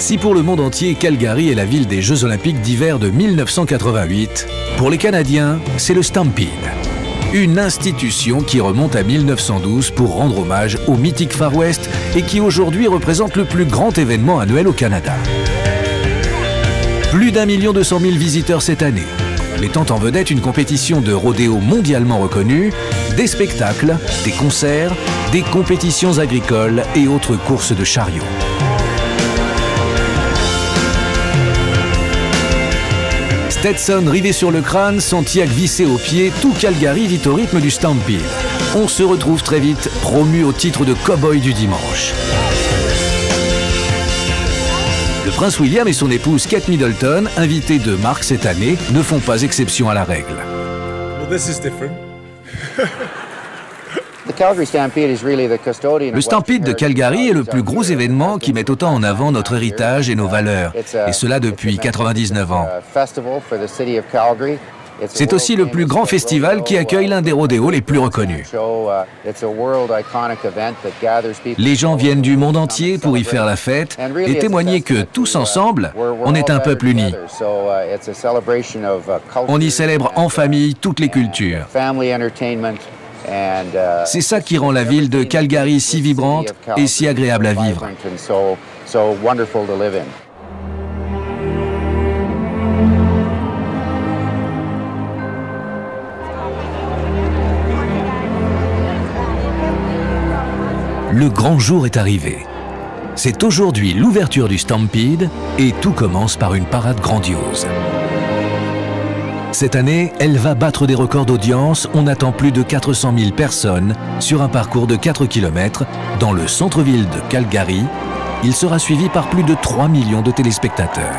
Si pour le monde entier, Calgary est la ville des Jeux Olympiques d'hiver de 1988, pour les Canadiens, c'est le Stampede. Une institution qui remonte à 1912 pour rendre hommage au mythique Far West et qui aujourd'hui représente le plus grand événement annuel au Canada. Plus d'1 200 000 visiteurs cette année, mettant en vedette une compétition de rodéo mondialement reconnue, des spectacles, des concerts, des compétitions agricoles et autres courses de chariots. Stetson rivé sur le crâne, Santiago vissé aux pieds, tout Calgary vit au rythme du Stampede. On se retrouve très vite, promu au titre de cow-boy du dimanche. Le prince William et son épouse Kate Middleton, invités de marque cette année, ne font pas exception à la règle. Well, this is different. Le Stampede de Calgary est le plus gros événement qui met autant en avant notre héritage et nos valeurs, et cela depuis 99 ans. C'est aussi le plus grand festival qui accueille l'un des rodéos les plus reconnus. Les gens viennent du monde entier pour y faire la fête et témoigner que, tous ensemble, on est un peuple uni. On y célèbre en famille toutes les cultures. C'est ça qui rend la ville de Calgary si vibrante et si agréable à vivre. Le grand jour est arrivé. C'est aujourd'hui l'ouverture du Stampede et tout commence par une parade grandiose. Cette année, elle va battre des records d'audience. On attend plus de 400 000 personnes sur un parcours de 4 km dans le centre-ville de Calgary. Il sera suivi par plus de 3 millions de téléspectateurs.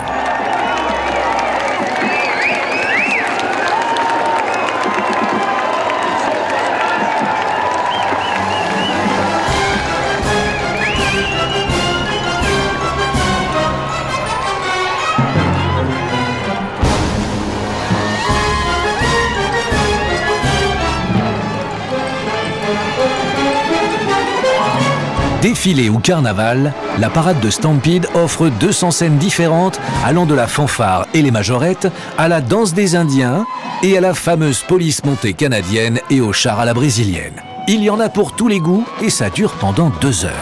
Défilé ou carnaval, la parade de Stampede offre 200 scènes différentes allant de la fanfare et les majorettes à la danse des Indiens et à la fameuse police montée canadienne et aux chars à la brésilienne. Il y en a pour tous les goûts et ça dure pendant 2 heures.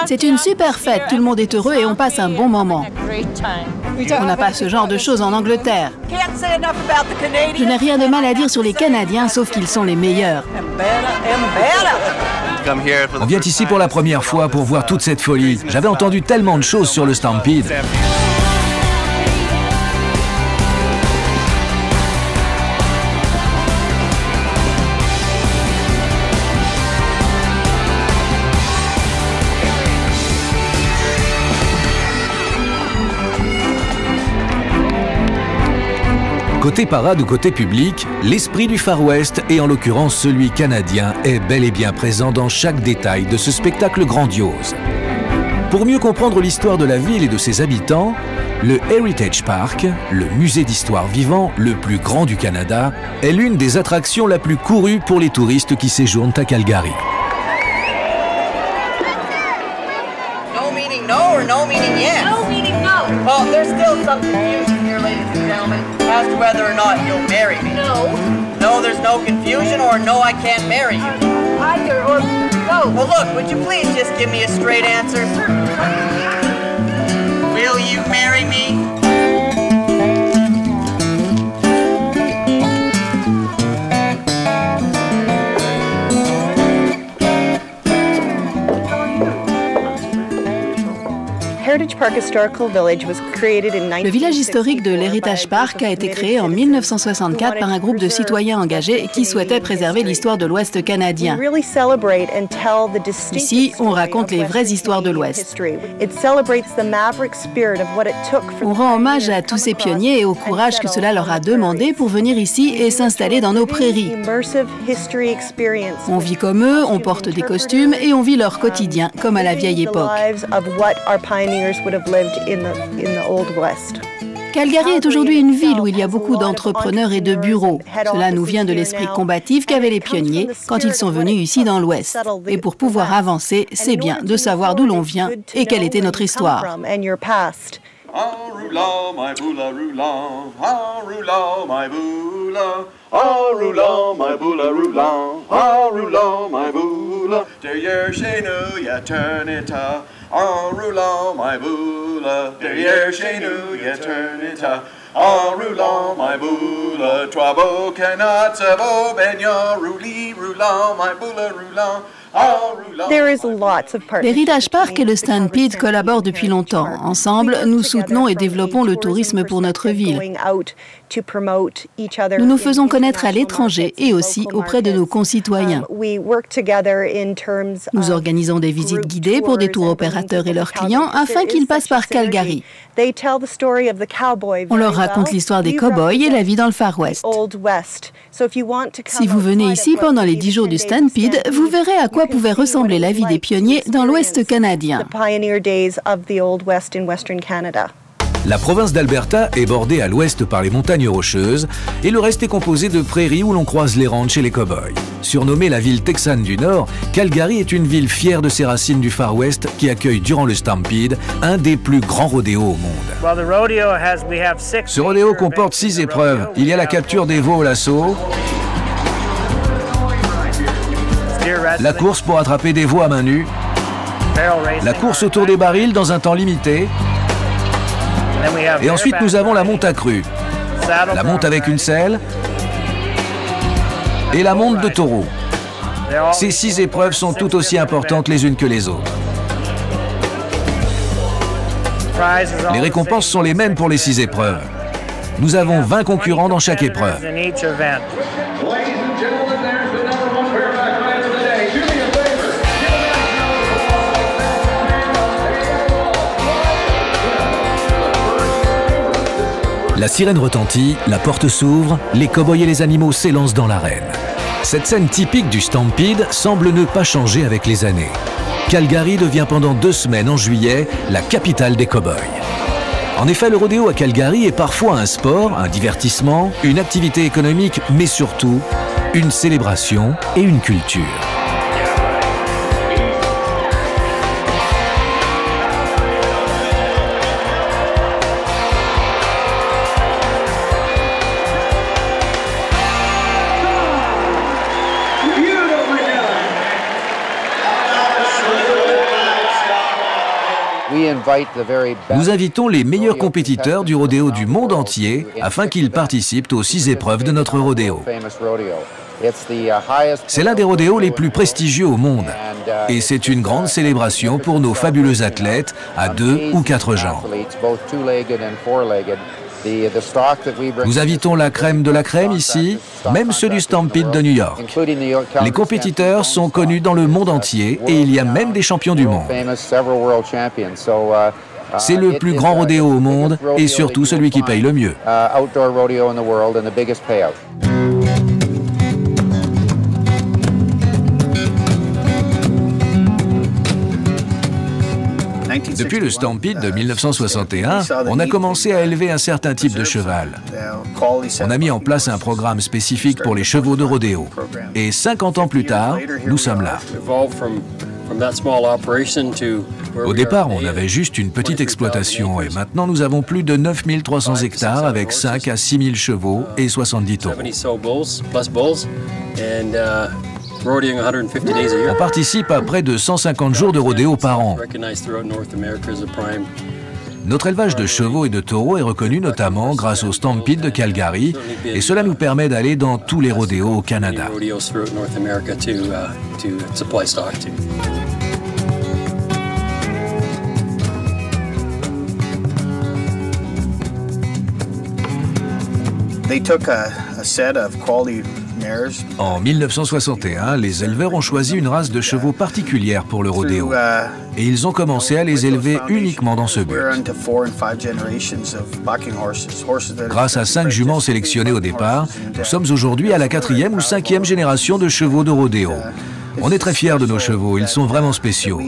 C'est une super fête, tout le monde est heureux et on passe un bon moment. On n'a pas ce genre de choses en Angleterre. Je n'ai rien de mal à dire sur les Canadiens, sauf qu'ils sont les meilleurs. On vient ici pour la première fois pour voir toute cette folie. J'avais entendu tellement de choses sur le Stampede. Côté parade ou côté public, l'esprit du Far West, et en l'occurrence celui canadien, est bel et bien présent dans chaque détail de ce spectacle grandiose. Pour mieux comprendre l'histoire de la ville et de ses habitants, le Heritage Park, le musée d'histoire vivant le plus grand du Canada, est l'une des attractions la plus courues pour les touristes qui séjournent à Calgary. No meaning no or no meaning yes? No meaning no. Well, there's still some confusion here, ladies and gentlemen, as to whether or not you'll marry me. No. No, there's no confusion, or no, I can't marry you. Either or both. Well, look, would you please just give me a straight answer? Will you marry me? Le village historique de l'Heritage Park a été créé en 1964 par un groupe de citoyens engagés qui souhaitaient préserver l'histoire de l'Ouest canadien. Ici, on raconte les vraies histoires de l'Ouest. On rend hommage à tous ces pionniers et au courage que cela leur a demandé pour venir ici et s'installer dans nos prairies. On vit comme eux, on porte des costumes et on vit leur quotidien comme à la vieille époque. Calgary est aujourd'hui une ville où il y a beaucoup d'entrepreneurs et de bureaux. Cela nous vient de l'esprit combatif qu'avaient les pionniers quand ils sont venus ici dans l'Ouest. Et pour pouvoir avancer, c'est bien de savoir d'où l'on vient et quelle était notre histoire. Arula, my boola, rula. Arula, my boola. Arula, my boola, rula. Arula, my boola. Derrière chez nous, y'a Turnita. Arula, my boola. Derrière chez nous, y'a Turnita. Arula, my boola. Trois beaux canards, beau baignard. Rouli, roulant, my boola, roulant. L'Heritage Park et le Stampede collaborent depuis longtemps. Ensemble, nous soutenons et développons le tourisme pour notre ville. Nous nous faisons connaître à l'étranger et aussi auprès de nos concitoyens. Nous organisons des visites guidées pour des tours opérateurs et leurs clients afin qu'ils passent par Calgary. On leur raconte l'histoire des cow-boys et la vie dans le Far West. Si vous venez ici pendant les 10 jours du Stampede, vous verrez à quoi pouvait ressembler la vie des pionniers dans l'Ouest canadien. La province d'Alberta est bordée à l'ouest par les montagnes rocheuses et le reste est composé de prairies où l'on croise les ranchs et les cow-boys. Surnommée la ville texane du Nord, Calgary est une ville fière de ses racines du Far West qui accueille durant le Stampede un des plus grands rodéos au monde. Ce rodéo comporte 6 épreuves. Il y a la capture des veaux au lasso, la course pour attraper des veaux à main nue, la course autour des barils dans un temps limité, et ensuite nous avons la monte à crue, la monte avec une selle et la monte de taureau. Ces 6 épreuves sont tout aussi importantes les unes que les autres. Les récompenses sont les mêmes pour les 6 épreuves. Nous avons 20 concurrents dans chaque épreuve. La sirène retentit, la porte s'ouvre, les cow-boys et les animaux s'élancent dans l'arène. Cette scène typique du Stampede semble ne pas changer avec les années. Calgary devient pendant 2 semaines en juillet la capitale des cow-boys. En effet, le rodéo à Calgary est parfois un sport, un divertissement, une activité économique, mais surtout une célébration et une culture. Nous invitons les meilleurs compétiteurs du rodéo du monde entier afin qu'ils participent aux 6 épreuves de notre rodéo. C'est l'un des rodéos les plus prestigieux au monde et c'est une grande célébration pour nos fabuleux athlètes à 2 ou 4 jambes. Nous invitons la crème de la crème ici, même ceux du Stampede de New York. Les compétiteurs sont connus dans le monde entier et il y a même des champions du monde. C'est le plus grand rodéo au monde et surtout celui qui paye le mieux. Depuis le Stampede de 1961, on a commencé à élever un certain type de cheval. On a mis en place un programme spécifique pour les chevaux de rodéo. Et 50 ans plus tard, nous sommes là. Au départ, on avait juste une petite exploitation et maintenant nous avons plus de 9300 hectares avec 5 à 6 000 chevaux et 70 taureaux. On participe à près de 150 jours de rodéo par an. Notre élevage de chevaux et de taureaux est reconnu notamment grâce au Stampede de Calgary et cela nous permet d'aller dans tous les rodéos au Canada. En 1961, les éleveurs ont choisi une race de chevaux particulière pour le rodéo et ils ont commencé à les élever uniquement dans ce but. Grâce à 5 juments sélectionnés au départ, nous sommes aujourd'hui à la 4e ou 5e génération de chevaux de rodéo. On est très fiers de nos chevaux, ils sont vraiment spéciaux.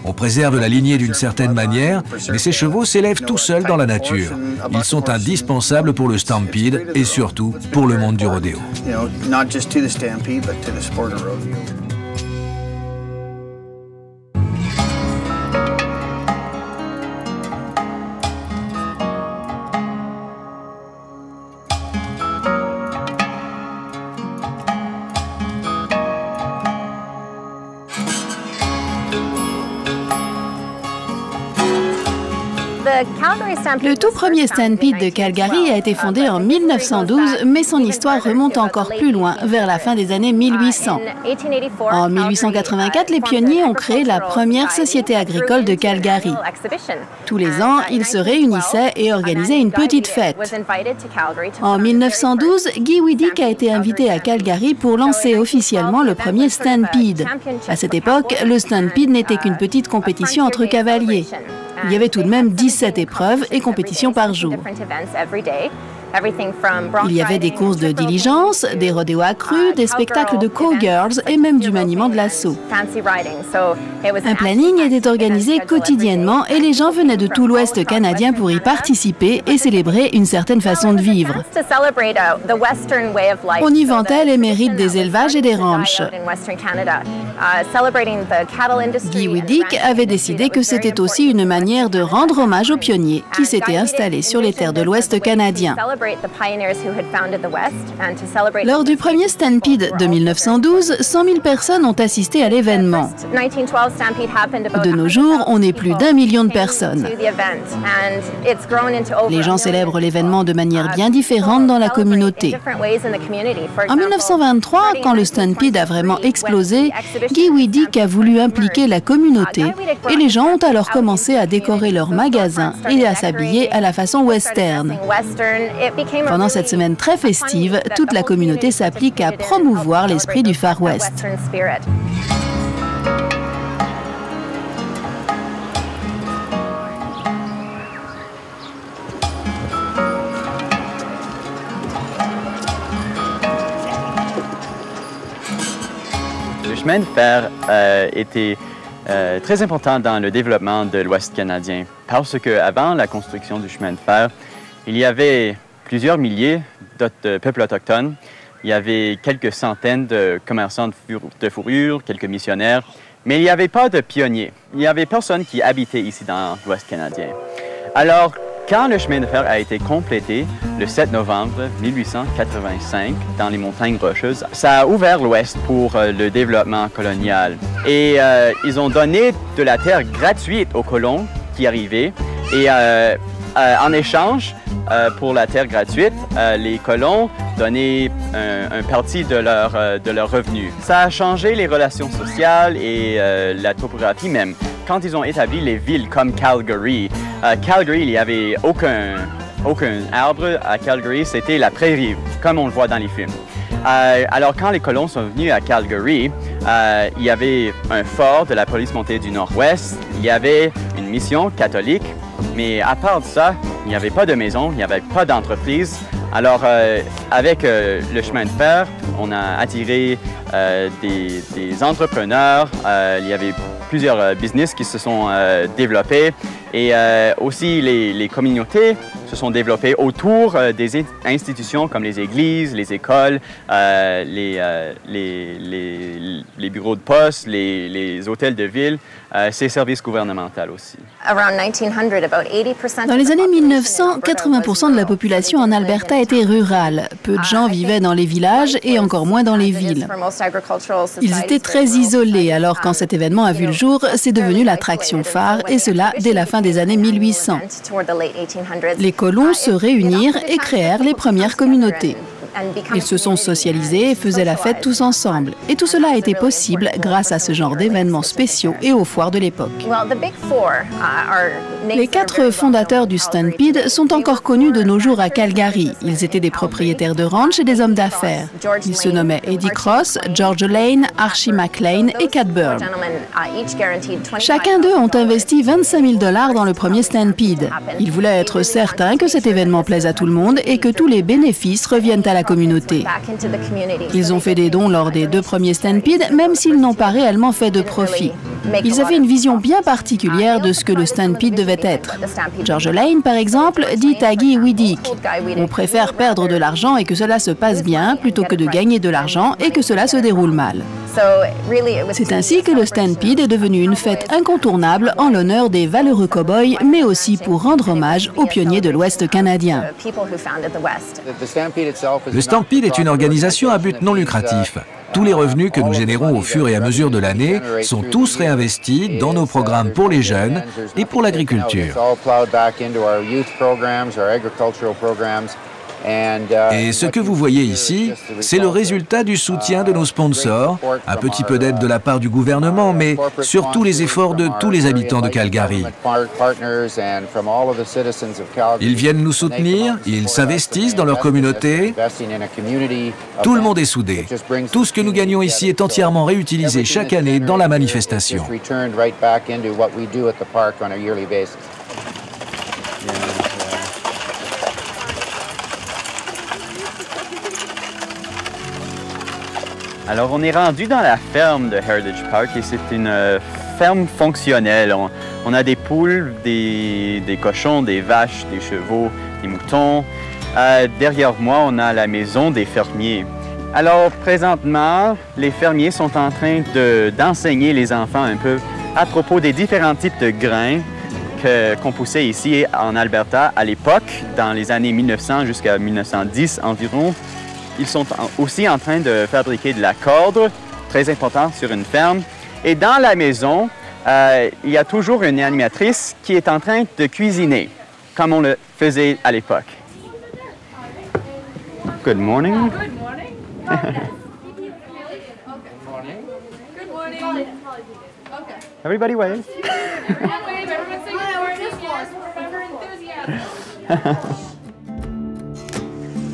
On préserve la lignée d'une certaine manière, mais ces chevaux s'élèvent tout seuls dans la nature. Ils sont indispensables pour le Stampede et surtout pour le monde du rodéo. Le tout premier Stampede de Calgary a été fondé en 1912, mais son histoire remonte encore plus loin, vers la fin des années 1800. En 1884, les pionniers ont créé la première société agricole de Calgary. Tous les ans, ils se réunissaient et organisaient une petite fête. En 1912, Guy Widick a été invité à Calgary pour lancer officiellement le premier Stampede. À cette époque, le Stampede n'était qu'une petite compétition entre cavaliers. Il y avait tout de même 17 épreuves et compétitions par jour. Il y avait des courses de diligence, des rodéos accrus, des spectacles de cowgirls et même du maniement de l'assaut. Un planning était organisé quotidiennement et les gens venaient de tout l'Ouest canadien pour y participer et célébrer une certaine façon de vivre. On y vantait les mérites des élevages et des ranchs. Guy Widick avait décidé que c'était aussi une manière de rendre hommage aux pionniers qui s'étaient installés sur les terres de l'Ouest canadien. Lors du premier Stampede de 1912, 100 000 personnes ont assisté à l'événement. De nos jours, on est plus d'1 million de personnes. Les gens célèbrent l'événement de manière bien différente dans la communauté. En 1923, quand le Stampede a vraiment explosé, Guy Widick a voulu impliquer la communauté et les gens ont alors commencé à décorer leurs magasins et à s'habiller à la façon western. Pendant cette semaine très festive, toute la communauté s'applique à promouvoir l'esprit du Far West. Le chemin de fer était très important dans le développement de l'Ouest canadien parce qu'avant la construction du chemin de fer, il y avait plusieurs milliers de peuples autochtones. Il y avait quelques centaines de commerçants de fourrure, quelques missionnaires, mais il n'y avait pas de pionniers. Il n'y avait personne qui habitait ici dans l'Ouest canadien. Alors, quand le chemin de fer a été complété le 7 novembre 1885 dans les montagnes Rocheuses, ça a ouvert l'Ouest pour le développement colonial. Et ils ont donné de la terre gratuite aux colons qui arrivaient. Et en échange, pour la terre gratuite, les colons donnaient un parti de leur revenu. Ça a changé les relations sociales et la topographie même. Quand ils ont établi les villes comme Calgary, il n'y avait aucun arbre à Calgary, c'était la prairie, comme on le voit dans les films. Alors, quand les colons sont venus à Calgary, il y avait un fort de la police montée du Nord-Ouest, il y avait une mission catholique, mais à part de ça, il n'y avait pas de maison, il n'y avait pas d'entreprise. Alors, avec le chemin de fer, on a attiré des entrepreneurs, il y avait plusieurs business qui se sont développés et aussi les communautés se sont développées autour des institutions comme les églises, les écoles, les bureaux de poste, les hôtels de ville, ces services gouvernementaux aussi. Dans les années 1900, 80% de la population en Alberta était rurale. Peu de gens vivaient dans les villages et encore moins dans les villes. Ils étaient très isolés, alors quand cet événement a vu le jour, c'est devenu l'attraction phare, et cela dès la fin des années 1800. Les colons se réunirent et créèrent les premières communautés. Ils se sont socialisés et faisaient la fête tous ensemble. Et tout cela a été possible grâce à ce genre d'événements spéciaux et aux foires de l'époque. Les 4 fondateurs du Stampede sont encore connus de nos jours à Calgary. Ils étaient des propriétaires de ranch et des hommes d'affaires. Ils se nommaient Eddie Cross, George Lane, Archie McLean et Cat Burn. Chacun d'eux ont investi 25 000 $ dans le premier Stampede. Ils voulaient être certains que cet événement plaise à tout le monde et que tous les bénéfices reviennent à la la communauté. Ils ont fait des dons lors des 2 premiers Stampedes, même s'ils n'ont pas réellement fait de profit. Ils avaient une vision bien particulière de ce que le Stampede devait être. George Lane, par exemple, dit à Guy Widdick, « On préfère perdre de l'argent et que cela se passe bien plutôt que de gagner de l'argent et que cela se déroule mal. » C'est ainsi que le Stampede est devenu une fête incontournable en l'honneur des valeureux cow-boys, mais aussi pour rendre hommage aux pionniers de l'Ouest canadien. Le Stampede est une organisation à but non lucratif. Tous les revenus que nous générons au fur et à mesure de l'année sont tous réinvestis dans nos programmes pour les jeunes et pour l'agriculture. Et ce que vous voyez ici, c'est le résultat du soutien de nos sponsors, un petit peu d'aide de la part du gouvernement, mais surtout les efforts de tous les habitants de Calgary. Ils viennent nous soutenir, ils s'investissent dans leur communauté. Tout le monde est soudé. Tout ce que nous gagnons ici est entièrement réutilisé chaque année dans la manifestation. Alors, on est rendu dans la ferme de Heritage Park et c'est une ferme fonctionnelle. On a des poules, des cochons, des vaches, des chevaux, des moutons. Derrière moi, on a la maison des fermiers. Alors, présentement, les fermiers sont en train d'enseigner les enfants un peu à propos des différents types de grains qu'on poussait ici en Alberta à l'époque, dans les années 1900 jusqu'à 1910 environ. Ils sont aussi en train de fabriquer de la corde, très important sur une ferme. Et dans la maison, il y a toujours une animatrice qui est en train de cuisiner, comme on le faisait à l'époque. Good morning. Good morning. Good morning. Okay. Everybody wave. Everyone say good morning. Remember enthusiasm.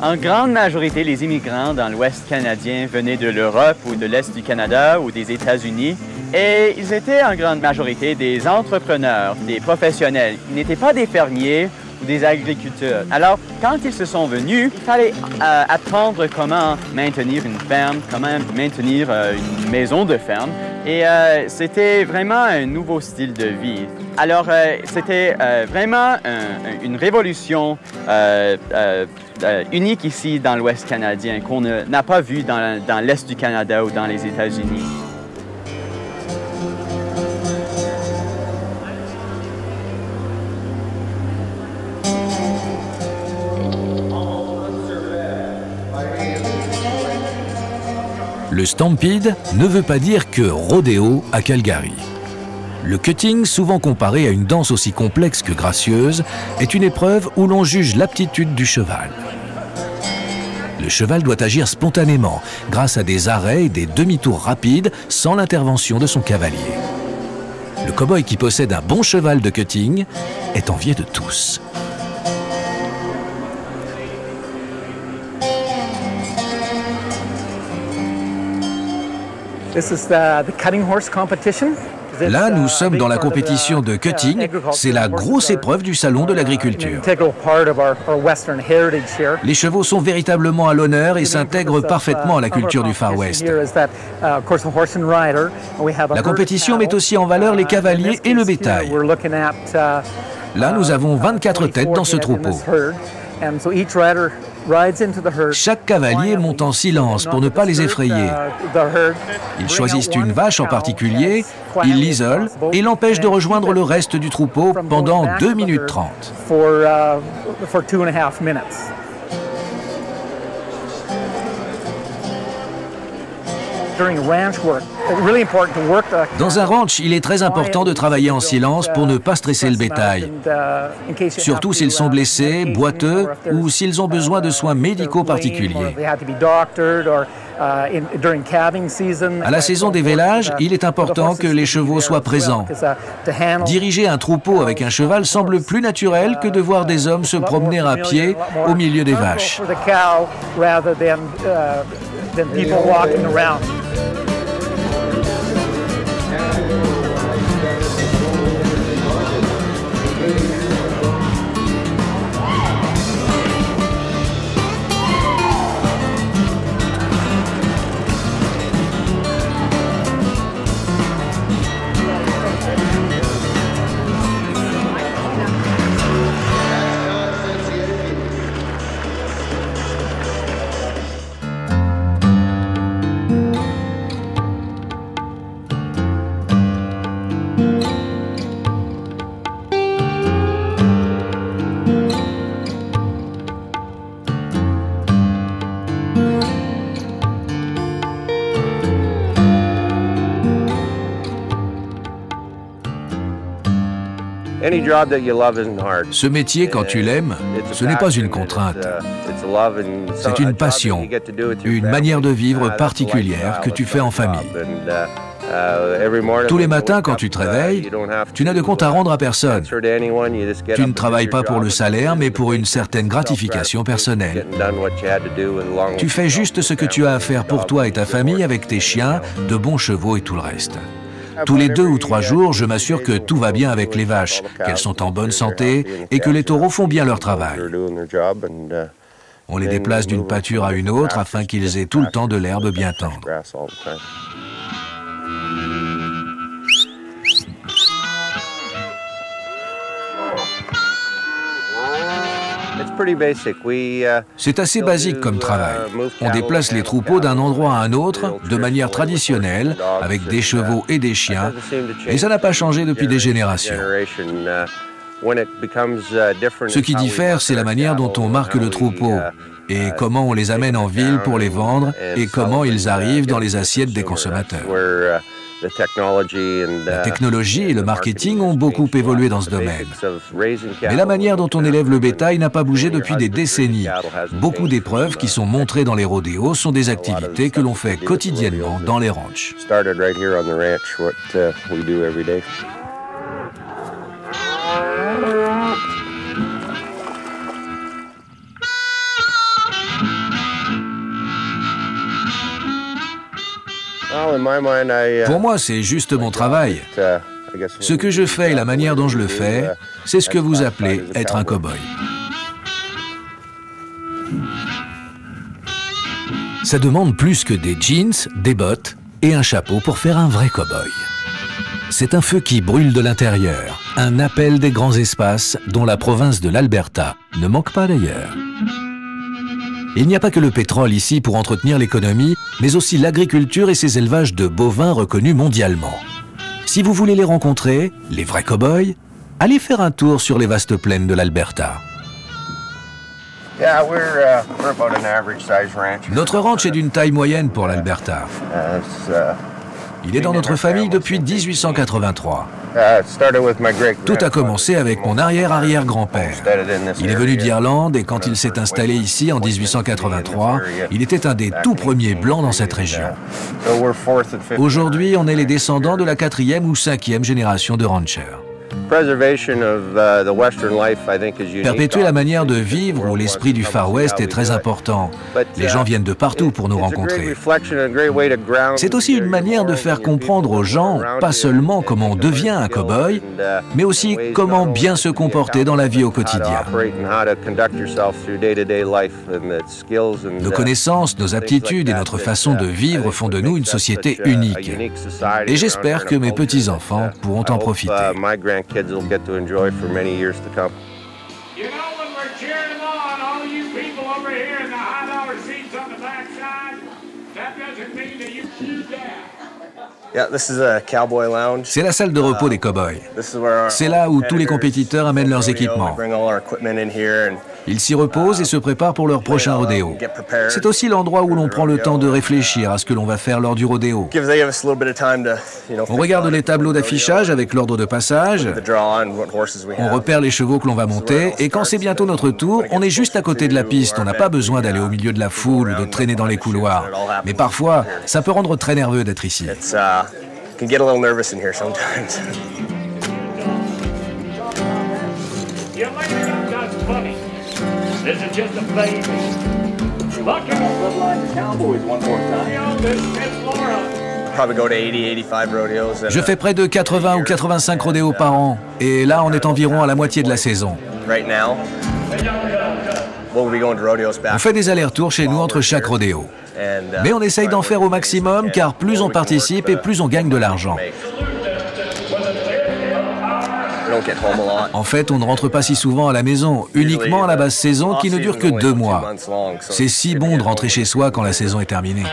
En grande majorité, les immigrants dans l'Ouest canadien venaient de l'Europe ou de l'Est du Canada ou des États-Unis et ils étaient en grande majorité des entrepreneurs, des professionnels. Ils n'étaient pas des fermiers ou des agriculteurs. Alors, quand ils se sont venus, il fallait apprendre comment maintenir une ferme, comment maintenir une maison de ferme. Et c'était vraiment un nouveau style de vie. Alors, c'était vraiment une révolution unique ici dans l'Ouest canadien qu'on n'a pas vu dans l'Est du Canada ou dans les États-Unis. Le Stampede ne veut pas dire que rodéo à Calgary. Le cutting, souvent comparé à une danse aussi complexe que gracieuse, est une épreuve où l'on juge l'aptitude du cheval. Le cheval doit agir spontanément, grâce à des arrêts et des demi-tours rapides, sans l'intervention de son cavalier. Le cow-boy qui possède un bon cheval de cutting est envié de tous. Là, nous sommes dans la compétition de cutting. C'est la grosse épreuve du salon de l'agriculture. Les chevaux sont véritablement à l'honneur et s'intègrent parfaitement à la culture du Far West. La compétition met aussi en valeur les cavaliers et le bétail. Là, nous avons 24 têtes dans ce troupeau. Chaque cavalier monte en silence pour ne pas les effrayer. Ils choisissent une vache en particulier, ils l'isolent et l'empêchent de rejoindre le reste du troupeau pendant 2 minutes 30. Dans un ranch, il est très important de travailler en silence pour ne pas stresser le bétail, surtout s'ils sont blessés, boiteux ou s'ils ont besoin de soins médicaux particuliers. À la saison des vélages, il est important que les chevaux soient présents. Diriger un troupeau avec un cheval semble plus naturel que de voir des hommes se promener à pied au milieu des vaches. Ce métier, quand tu l'aimes, ce n'est pas une contrainte. C'est une passion, une manière de vivre particulière que tu fais en famille. Tous les matins, quand tu te réveilles, tu n'as de compte à rendre à personne. Tu ne travailles pas pour le salaire, mais pour une certaine gratification personnelle. Tu fais juste ce que tu as à faire pour toi et ta famille avec tes chiens, de bons chevaux et tout le reste. Tous les 2 ou 3 jours, je m'assure que tout va bien avec les vaches, qu'elles sont en bonne santé et que les taureaux font bien leur travail. On les déplace d'une pâture à une autre afin qu'ils aient tout le temps de l'herbe bien tendre. C'est assez basique comme travail. On déplace les troupeaux d'un endroit à un autre de manière traditionnelle, avec des chevaux et des chiens, et ça n'a pas changé depuis des générations. Ce qui diffère, c'est la manière dont on marque le troupeau, et comment on les amène en ville pour les vendre, et comment ils arrivent dans les assiettes des consommateurs. La technologie et le marketing ont beaucoup évolué dans ce domaine. Mais la manière dont on élève le bétail n'a pas bougé depuis des décennies. Beaucoup d'épreuves qui sont montrées dans les rodéos sont des activités que l'on fait quotidiennement dans les ranchs. Pour moi, c'est juste mon travail. Ce que je fais et la manière dont je le fais, c'est ce que vous appelez être un cow-boy. Ça demande plus que des jeans, des bottes et un chapeau pour faire un vrai cow-boy. C'est un feu qui brûle de l'intérieur, un appel des grands espaces dont la province de l'Alberta ne manque pas d'ailleurs. Il n'y a pas que le pétrole ici pour entretenir l'économie, mais aussi l'agriculture et ses élevages de bovins reconnus mondialement. Si vous voulez les rencontrer, les vrais cow-boys, allez faire un tour sur les vastes plaines de l'Alberta. Notre ranch est d'une taille moyenne pour l'Alberta. Il est dans notre famille depuis 1883. Tout a commencé avec mon arrière-arrière-grand-père. Il est venu d'Irlande et quand il s'est installé ici en 1883, il était un des tout premiers blancs dans cette région. Aujourd'hui, on est les descendants de la 4e ou 5e génération de ranchers. Perpétuer la manière de vivre où l'esprit du Far West est très important. Les gens viennent de partout pour nous rencontrer. C'est aussi une manière de faire comprendre aux gens, pas seulement comment on devient un cow-boy, mais aussi comment bien se comporter dans la vie au quotidien. Nos connaissances, nos aptitudes et notre façon de vivre font de nous une société unique. Et j'espère que mes petits-enfants pourront en profiter. Kids will get to enjoy for many years to come. You know, when we're cheering them on, all you people over here in the high-dollar seats on the backside, that doesn't mean that you do that. C'est la salle de repos des cow-boys. C'est là où tous les compétiteurs amènent leurs équipements. Ils s'y reposent et se préparent pour leur prochain rodéo. C'est aussi l'endroit où l'on prend le temps de réfléchir à ce que l'on va faire lors du rodéo. On regarde les tableaux d'affichage avec l'ordre de passage, on repère les chevaux que l'on va monter, et quand c'est bientôt notre tour, on est juste à côté de la piste. On n'a pas besoin d'aller au milieu de la foule ou de traîner dans les couloirs. Mais parfois, ça peut rendre très nerveux d'être ici. Can get a little nervous in here sometimes. Je fais près de 80 ou 85 rodéos par an, et là on est environ à la moitié de la saison. On fait des allers-retours chez nous entre chaque rodéo. Mais on essaye d'en faire au maximum car plus on participe et plus on gagne de l'argent. En fait, on ne rentre pas si souvent à la maison, uniquement à la basse saison qui ne dure que 2 mois. C'est si bon de rentrer chez soi quand la saison est terminée.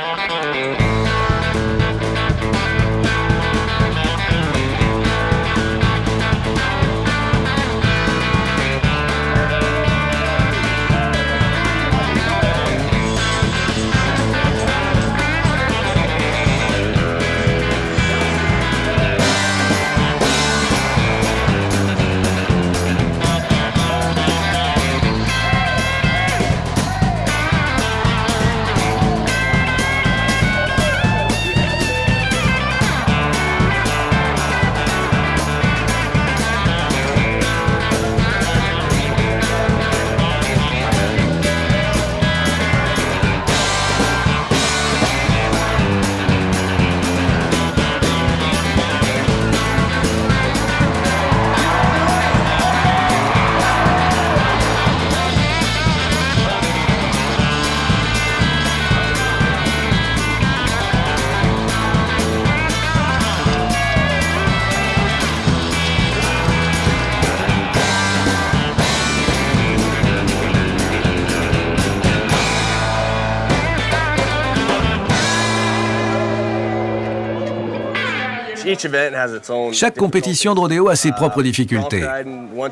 Chaque compétition de rodéo a ses propres difficultés.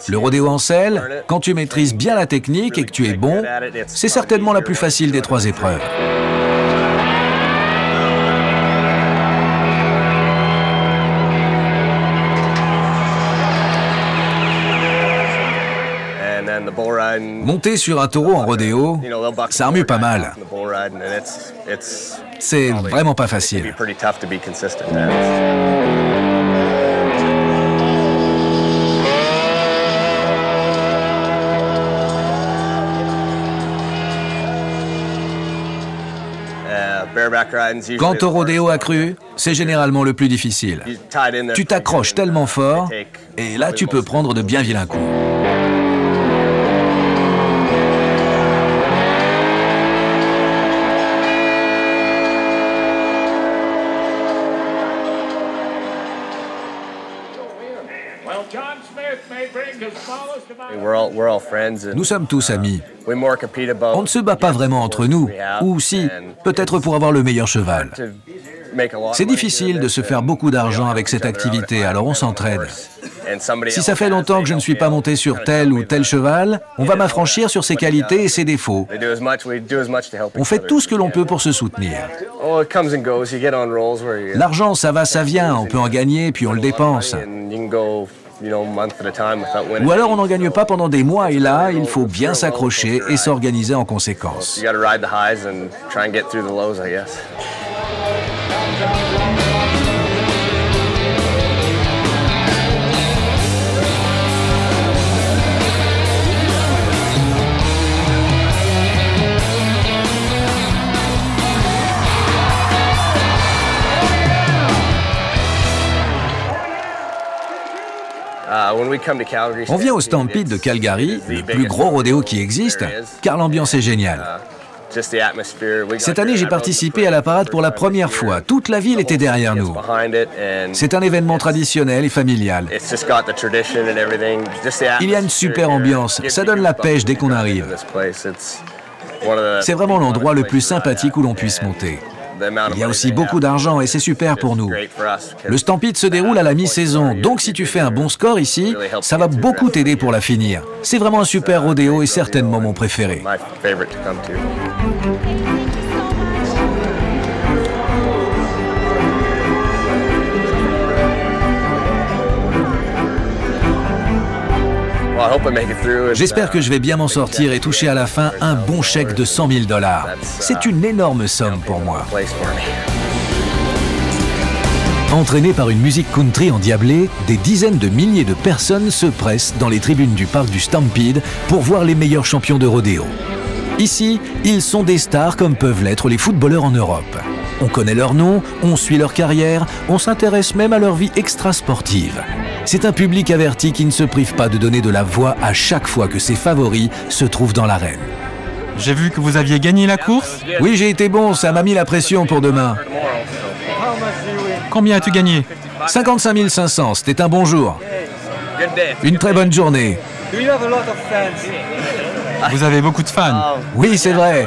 Le rodéo en selle, quand tu maîtrises bien la technique et que tu es bon, c'est certainement la plus facile des 3 épreuves. Monter sur un taureau en rodéo, ça remue pas mal. C'est vraiment pas facile. Quant au rodéo accru, c'est généralement le plus difficile. Tu t'accroches tellement fort, et là tu peux prendre de bien vilains coups. Nous sommes tous amis. On ne se bat pas vraiment entre nous, ou si, peut-être pour avoir le meilleur cheval. C'est difficile de se faire beaucoup d'argent avec cette activité, alors on s'entraide. Si ça fait longtemps que je ne suis pas monté sur tel ou tel cheval, on va m'affranchir sur ses qualités et ses défauts. On fait tout ce que l'on peut pour se soutenir. L'argent, ça va, ça vient, on peut en gagner, puis on le dépense. Ou alors on n'en gagne pas pendant des mois et là, il faut bien s'accrocher et s'organiser en conséquence. On vient au Stampede de Calgary, le plus gros rodéo qui existe, car l'ambiance est géniale. Cette année, j'ai participé à la parade pour la première fois. Toute la ville était derrière nous. C'est un événement traditionnel et familial. Il y a une super ambiance. Ça donne la pêche dès qu'on arrive. C'est vraiment l'endroit le plus sympathique où l'on puisse monter. Il y a aussi beaucoup d'argent et c'est super pour nous. Le Stampede se déroule à la mi-saison, donc si tu fais un bon score ici, ça va beaucoup t'aider pour la finir. C'est vraiment un super rodéo et certainement mon préféré. J'espère que je vais bien m'en sortir et toucher à la fin un bon chèque de 100 000 $. C'est une énorme somme pour moi. Entraînés par une musique country endiablée, des dizaines de milliers de personnes se pressent dans les tribunes du parc du Stampede pour voir les meilleurs champions de rodéo. Ici, ils sont des stars comme peuvent l'être les footballeurs en Europe. On connaît leur nom, on suit leur carrière, on s'intéresse même à leur vie extra-sportive. C'est un public averti qui ne se prive pas de donner de la voix à chaque fois que ses favoris se trouvent dans l'arène. J'ai vu que vous aviez gagné la course. Oui, j'ai été bon, ça m'a mis la pression pour demain. Combien as-tu gagné? 55 500, c'était un bon jour. Une très bonne journée. Vous avez beaucoup de fans. Oui, c'est vrai.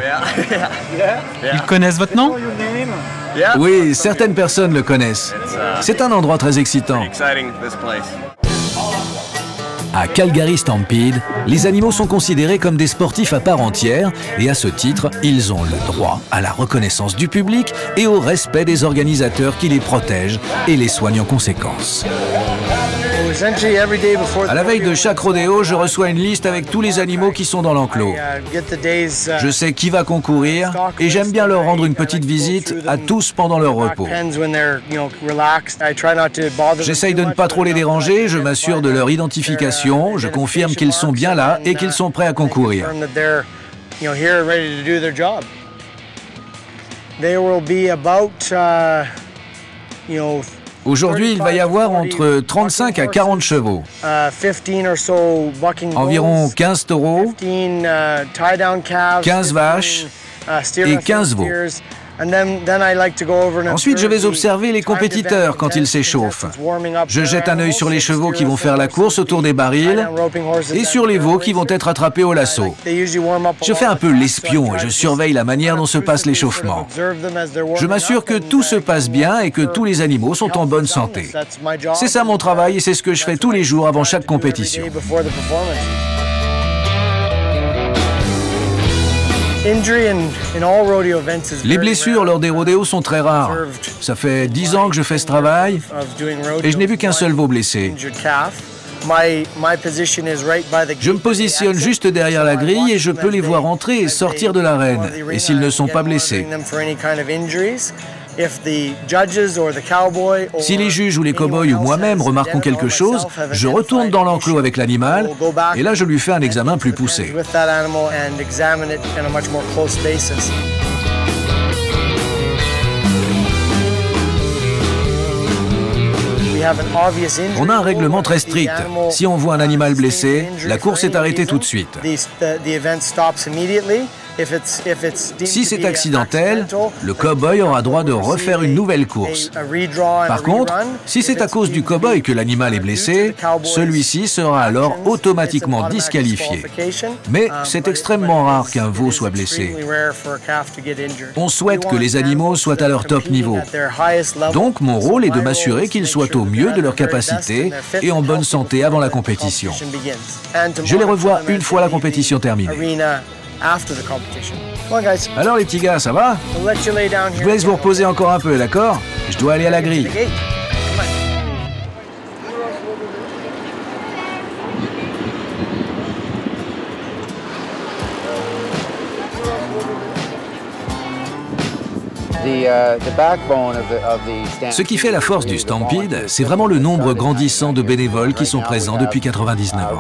Ils connaissent votre nom? Oui, certaines personnes le connaissent. C'est un endroit très excitant. À Calgary Stampede, les animaux sont considérés comme des sportifs à part entière et à ce titre, ils ont le droit à la reconnaissance du public et au respect des organisateurs qui les protègent et les soignent en conséquence. À la veille de chaque rodéo, je reçois une liste avec tous les animaux qui sont dans l'enclos. Je sais qui va concourir et j'aime bien leur rendre une petite visite à tous pendant leur repos. J'essaye de ne pas trop les déranger, je m'assure de leur identification, je confirme qu'ils sont bien là et qu'ils sont prêts à concourir. Aujourd'hui, il va y avoir entre 35 à 40 chevaux, environ 15 taureaux, 15 vaches et 15 veaux. Ensuite, je vais observer les compétiteurs quand ils s'échauffent. Je jette un œil sur les chevaux qui vont faire la course autour des barils et sur les veaux qui vont être attrapés au lasso. Je fais un peu l'espion et je surveille la manière dont se passe l'échauffement. Je m'assure que tout se passe bien et que tous les animaux sont en bonne santé. C'est ça mon travail et c'est ce que je fais tous les jours avant chaque compétition. Les blessures lors des rodéos sont très rares. Ça fait 10 ans que je fais ce travail et je n'ai vu qu'un seul veau blessé. Je me positionne juste derrière la grille et je peux les voir entrer et sortir de l'arène, et s'ils ne sont pas blessés. Si les juges ou les cow-boys ou moi-même remarquons quelque chose, je retourne dans l'enclos avec l'animal et là je lui fais un examen plus poussé. On a un règlement très strict. Si on voit un animal blessé, la course est arrêtée tout de suite. Si c'est accidentel, le cow-boy aura droit de refaire une nouvelle course. Par contre, si c'est à cause du cow-boy que l'animal est blessé, celui-ci sera alors automatiquement disqualifié. Mais c'est extrêmement rare qu'un veau soit blessé. On souhaite que les animaux soient à leur top niveau. Donc mon rôle est de m'assurer qu'ils soient au mieux de leur capacité et en bonne santé avant la compétition. Je les revois une fois la compétition terminée. Alors les petits gars, ça va? Je vous laisse vous reposer encore un peu, d'accord? Je dois aller à la grille. Ce qui fait la force du Stampede, c'est vraiment le nombre grandissant de bénévoles qui sont présents depuis 99 ans.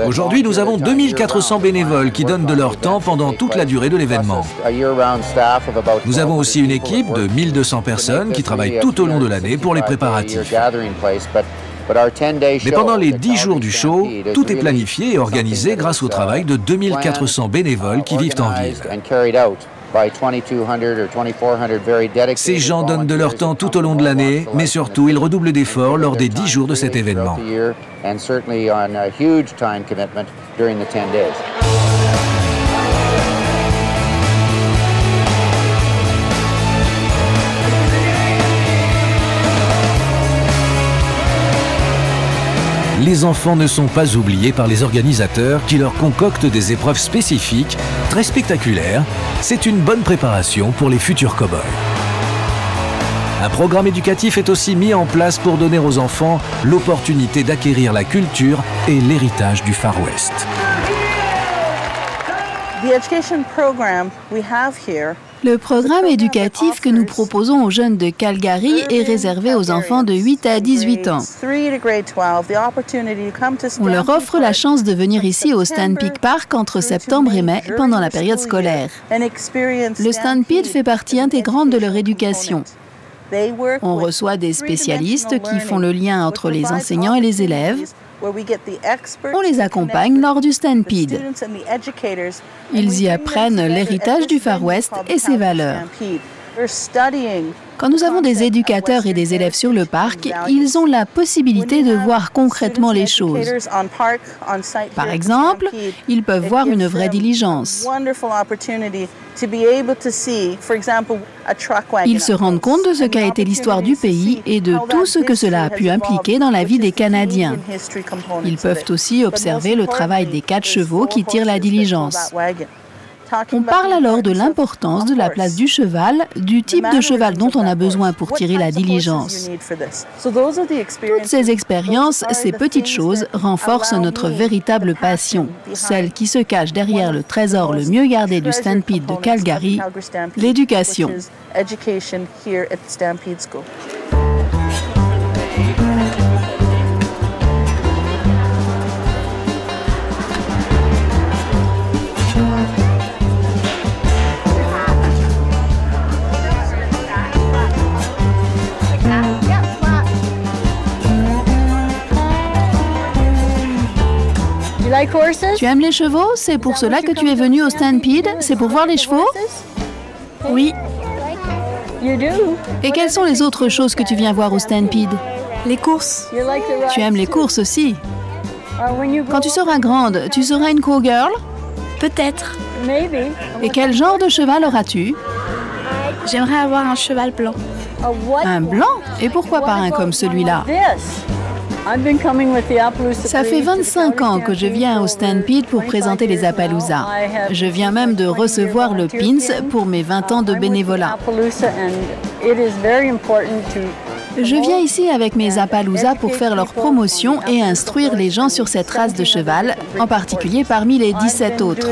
Aujourd'hui, nous avons 2400 bénévoles qui donnent de leur temps pendant toute la durée de l'événement. Nous avons aussi une équipe de 1200 personnes qui travaillent tout au long de l'année pour les préparatifs. Mais pendant les 10 jours du show, tout est planifié et organisé grâce au travail de 2400 bénévoles qui vivent en ville. Ces gens donnent de leur temps tout au long de l'année, mais surtout, ils redoublent d'efforts lors des 10 jours de cet événement. Les enfants ne sont pas oubliés par les organisateurs qui leur concoctent des épreuves spécifiques, très spectaculaires. C'est une bonne préparation pour les futurs cow-boys. Un programme éducatif est aussi mis en place pour donner aux enfants l'opportunité d'acquérir la culture et l'héritage du Far West. Le programme éducatif que nous proposons aux jeunes de Calgary est réservé aux enfants de 8 à 18 ans. On leur offre la chance de venir ici au Stampede Park entre septembre et mai pendant la période scolaire. Le Stampede fait partie intégrante de leur éducation. On reçoit des spécialistes qui font le lien entre les enseignants et les élèves. On les accompagne lors du Stampede. Ils y apprennent l'héritage du Far West et ses valeurs. Quand nous avons des éducateurs et des élèves sur le parc, ils ont la possibilité de voir concrètement les choses. Par exemple, ils peuvent voir une vraie diligence. Ils se rendent compte de ce qu'a été l'histoire du pays et de tout ce que cela a pu impliquer dans la vie des Canadiens. Ils peuvent aussi observer le travail des 4 chevaux qui tirent la diligence. On parle alors de l'importance de la place du cheval, du type de cheval dont on a besoin pour tirer la diligence. Toutes ces expériences, ces petites choses, renforcent notre véritable passion, celle qui se cache derrière le trésor le mieux gardé du Stampede de Calgary, l'éducation. Tu aimes les chevaux? C'est pour cela que tu es venu au Stampede? C'est pour voir les chevaux? Oui. Et quelles sont les autres choses que tu viens voir au Stampede? Les courses. Tu aimes les courses aussi? Quand tu seras grande, tu seras une cowgirl? Peut-être. Et quel genre de cheval auras-tu? J'aimerais avoir un cheval blanc. Un blanc? Et pourquoi pas un comme celui-là? Ça fait 25 ans que je viens au Stampede pour présenter les Appaloosas. Je viens même de recevoir le pins pour mes 20 ans de bénévolat. Je viens ici avec mes Appaloosas pour faire leur promotion et instruire les gens sur cette race de cheval, en particulier parmi les 17 autres.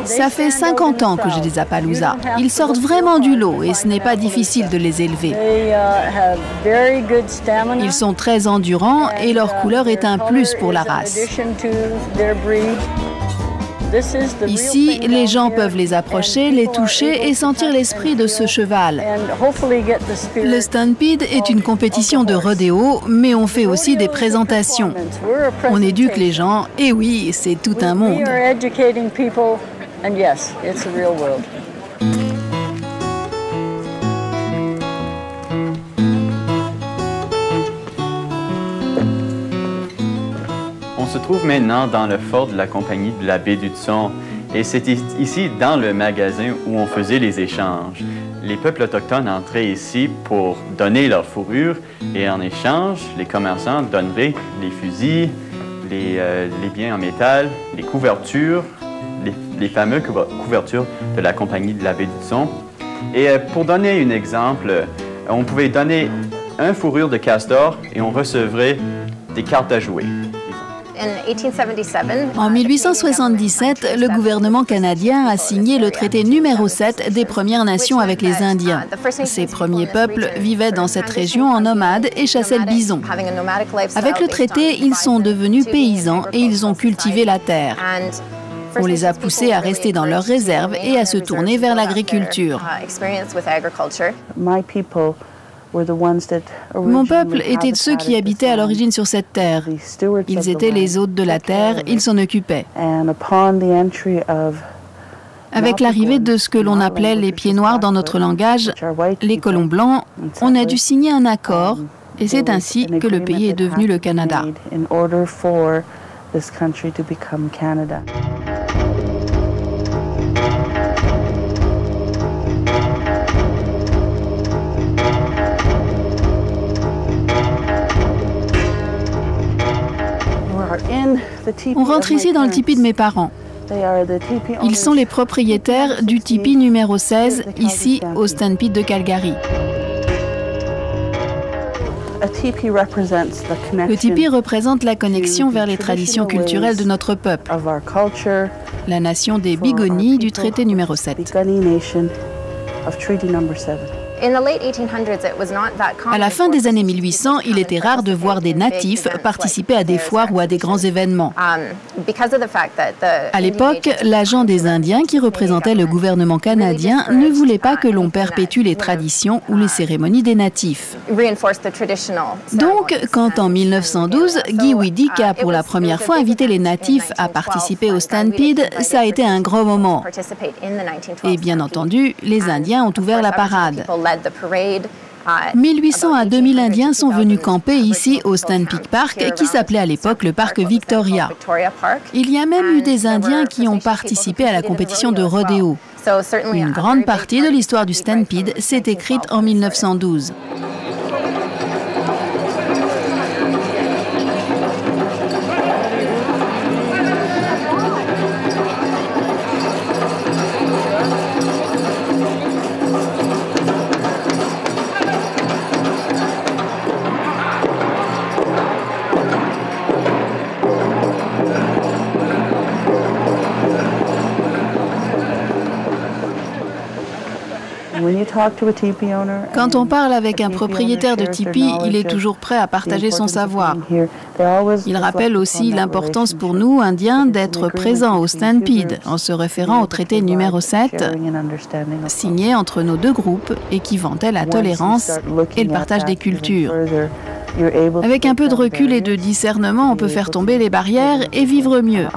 Ça fait 50 ans que j'ai des Appaloosas. Ils sortent vraiment du lot et ce n'est pas difficile de les élever. Ils sont très endurants et leur couleur est un plus pour la race. Ici, les gens peuvent les approcher, les toucher et sentir l'esprit de ce cheval. Le Stampede est une compétition de rodéo, mais on fait aussi des présentations. On éduque les gens, et oui, c'est tout un monde. On se trouve maintenant dans le fort de la compagnie de la baie d'Hudson et c'est ici, dans le magasin, où on faisait les échanges. Les peuples autochtones entraient ici pour donner leur fourrure et en échange, les commerçants donneraient les fusils, les biens en métal, les couvertures, les fameuses couvertures de la compagnie de la baie d'Hudson. Et pour donner un exemple, on pouvait donner une fourrure de castor et on recevrait des cartes à jouer. En 1877, le gouvernement canadien a signé le traité numéro 7 des Premières Nations avec les Indiens. Ces premiers peuples vivaient dans cette région en nomades et chassaient le bison. Avec le traité, ils sont devenus paysans et ils ont cultivé la terre. On les a poussés à rester dans leurs réserves et à se tourner vers l'agriculture. Mon peuple était de ceux qui habitaient à l'origine sur cette terre. Ils étaient les hôtes de la terre, ils s'en occupaient. Avec l'arrivée de ce que l'on appelait les pieds noirs dans notre langage, les colons blancs, on a dû signer un accord et c'est ainsi que le pays est devenu le Canada. On rentre ici dans le tipi de mes parents. Ils sont les propriétaires du tipi numéro 16, ici au Stampede de Calgary. Le tipi représente la connexion vers les traditions culturelles de notre peuple, la nation des Bigonies du traité numéro 7. À la fin des années 1800, il était rare de voir des natifs participer à des foires ou à des grands événements. À l'époque, l'agent des Indiens qui représentait le gouvernement canadien ne voulait pas que l'on perpétue les traditions ou les cérémonies des natifs. Donc, quand en 1912, Guy Widig a pour la première fois invité les natifs à participer au Stampede, ça a été un gros moment. Et bien entendu, les Indiens ont ouvert la parade. 1800 à 2000 Indiens sont venus camper ici au Stampede Park, qui s'appelait à l'époque le parc Victoria. Il y a même eu des Indiens qui ont participé à la compétition de rodéo. Une grande partie de l'histoire du Stampede s'est écrite en 1912. Quand on parle avec un propriétaire de tipi, il est toujours prêt à partager son savoir. Il rappelle aussi l'importance pour nous, Indiens, d'être présents au Stampede, en se référant au traité numéro 7, signé entre nos deux groupes et qui vantait la tolérance et le partage des cultures. Avec un peu de recul et de discernement, on peut faire tomber les barrières et vivre mieux.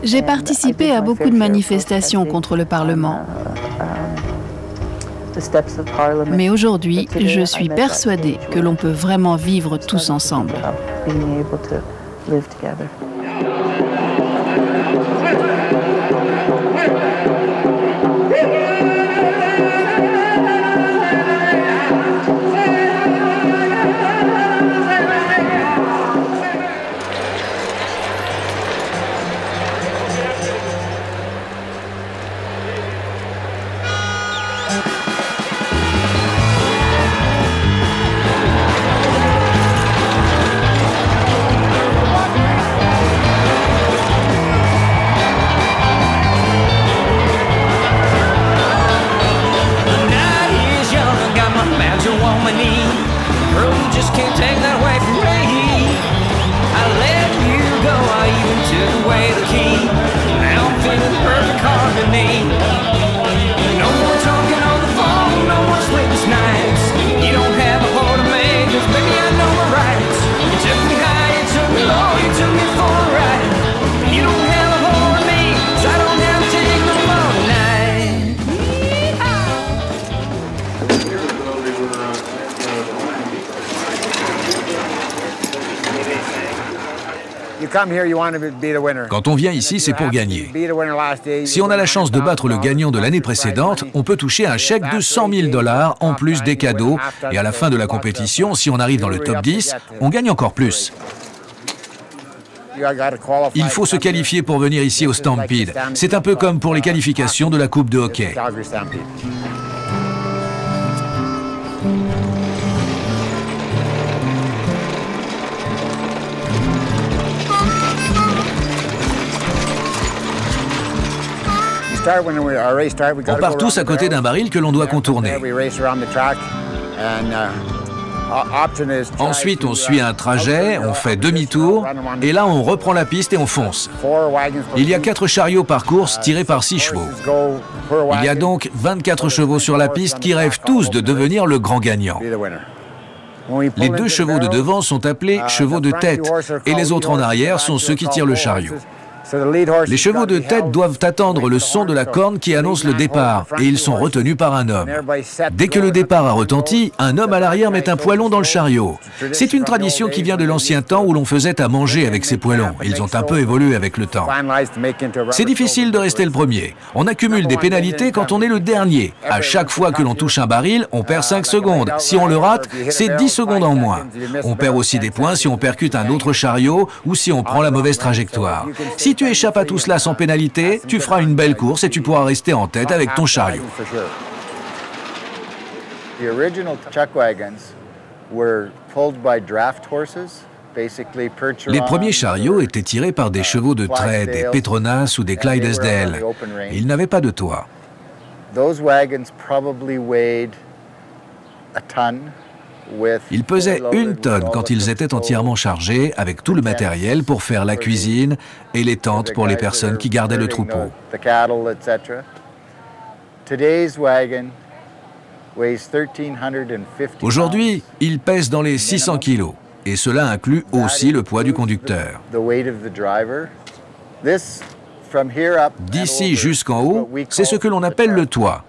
J'ai participé à beaucoup de manifestations contre le Parlement. Mais aujourd'hui, je suis persuadée que l'on peut vraiment vivre tous ensemble. Quand on vient ici, c'est pour gagner. Si on a la chance de battre le gagnant de l'année précédente, on peut toucher un chèque de 100 000 $ en plus des cadeaux. Et à la fin de la compétition, si on arrive dans le top 10, on gagne encore plus. Il faut se qualifier pour venir ici au Stampede. C'est un peu comme pour les qualifications de la Coupe de hockey. On part tous à côté d'un baril que l'on doit contourner. Ensuite, on suit un trajet, on fait demi-tour, et là, on reprend la piste et on fonce. Il y a 4 chariots par course tirés par 6 chevaux. Il y a donc 24 chevaux sur la piste qui rêvent tous de devenir le grand gagnant. Les 2 chevaux de devant sont appelés chevaux de tête, et les autres en arrière sont ceux qui tirent le chariot. Les chevaux de tête doivent attendre le son de la corne qui annonce le départ, et ils sont retenus par un homme. Dès que le départ a retenti, un homme à l'arrière met un poêlon dans le chariot. C'est une tradition qui vient de l'ancien temps où l'on faisait à manger avec ces poêlons. Ils ont un peu évolué avec le temps. C'est difficile de rester le premier. On accumule des pénalités quand on est le dernier. À chaque fois que l'on touche un baril, on perd 5 secondes. Si on le rate, c'est 10 secondes en moins. On perd aussi des points si on percute un autre chariot ou si on prend la mauvaise trajectoire. Si tu échappes à tout cela sans pénalité, tu feras une belle course et tu pourras rester en tête avec ton chariot. Les premiers chariots étaient tirés par des chevaux de trait, des Petronas ou des Clydesdale. Ils n'avaient pas de toit. Ils pesaient 1 tonne quand ils étaient entièrement chargés, avec tout le matériel pour faire la cuisine et les tentes pour les personnes qui gardaient le troupeau. Aujourd'hui, ils pèsent dans les 600 kilos, et cela inclut aussi le poids du conducteur. D'ici jusqu'en haut, c'est ce que l'on appelle le toit.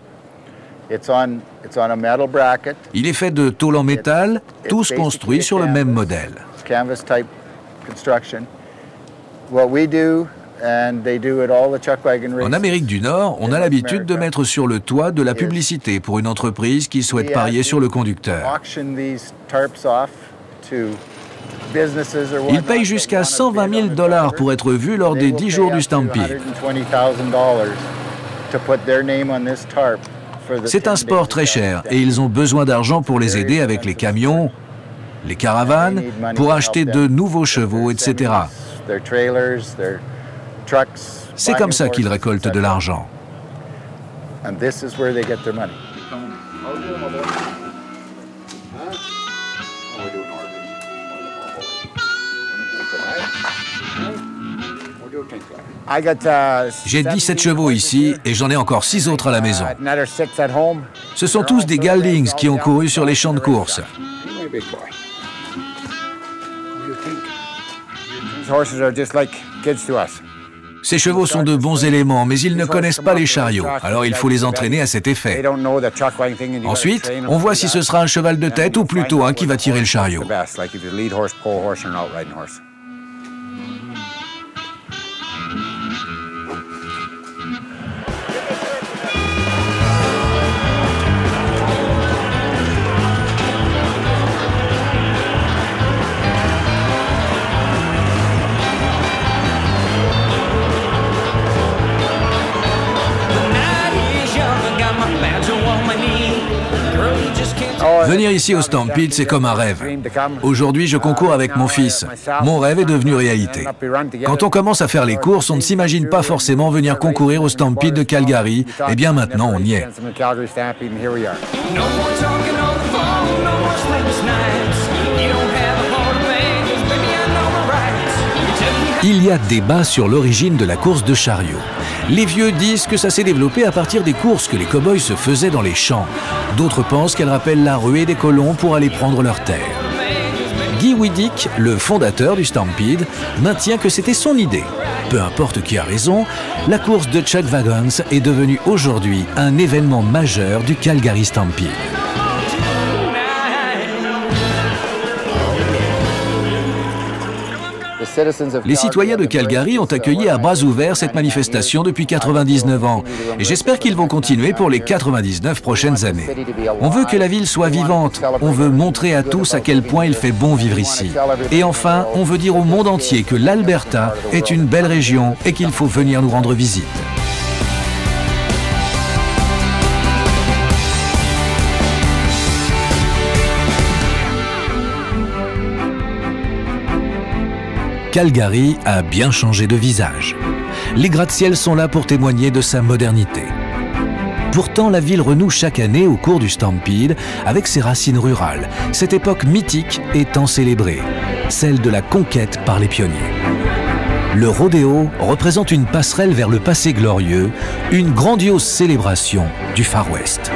Il est fait de tôle en métal, tous construits sur le même modèle. En Amérique du Nord, on a l'habitude de mettre sur le toit de la publicité pour une entreprise qui souhaite parier sur le conducteur. Ils payent jusqu'à 120 000 $ pour être vus lors des 10 jours du Stampede. C'est un sport très cher et ils ont besoin d'argent pour les aider avec les camions, les caravanes, pour acheter de nouveaux chevaux, etc. C'est comme ça qu'ils récoltent de l'argent. And this is where they get their money. J'ai 17 chevaux ici et j'en ai encore 6 autres à la maison. Ce sont tous des geldings qui ont couru sur les champs de course. Ces chevaux sont de bons éléments, mais ils ne connaissent pas les chariots, alors il faut les entraîner à cet effet. Ensuite, on voit si ce sera un cheval de tête ou plutôt un qui va tirer le chariot. Venir ici au Stampede, c'est comme un rêve. Aujourd'hui, je concours avec mon fils. Mon rêve est devenu réalité. Quand on commence à faire les courses, on ne s'imagine pas forcément venir concourir au Stampede de Calgary. Eh bien maintenant, on y est. Il y a débat sur l'origine de la course de chariot. Les vieux disent que ça s'est développé à partir des courses que les cow-boys se faisaient dans les champs. D'autres pensent qu'elle rappelle la ruée des colons pour aller prendre leurs terres. Guy Widdick, le fondateur du Stampede, maintient que c'était son idée. Peu importe qui a raison, la course de Chuck Wagons est devenue aujourd'hui un événement majeur du Calgary Stampede. Les citoyens de Calgary ont accueilli à bras ouverts cette manifestation depuis 99 ans et j'espère qu'ils vont continuer pour les 99 prochaines années. On veut que la ville soit vivante, on veut montrer à tous à quel point il fait bon vivre ici. Et enfin, on veut dire au monde entier que l'Alberta est une belle région et qu'il faut venir nous rendre visite. Calgary a bien changé de visage. Les gratte-ciels sont là pour témoigner de sa modernité. Pourtant, la ville renoue chaque année au cours du Stampede avec ses racines rurales, cette époque mythique étant célébrée, celle de la conquête par les pionniers. Le rodéo représente une passerelle vers le passé glorieux, une grandiose célébration du Far West.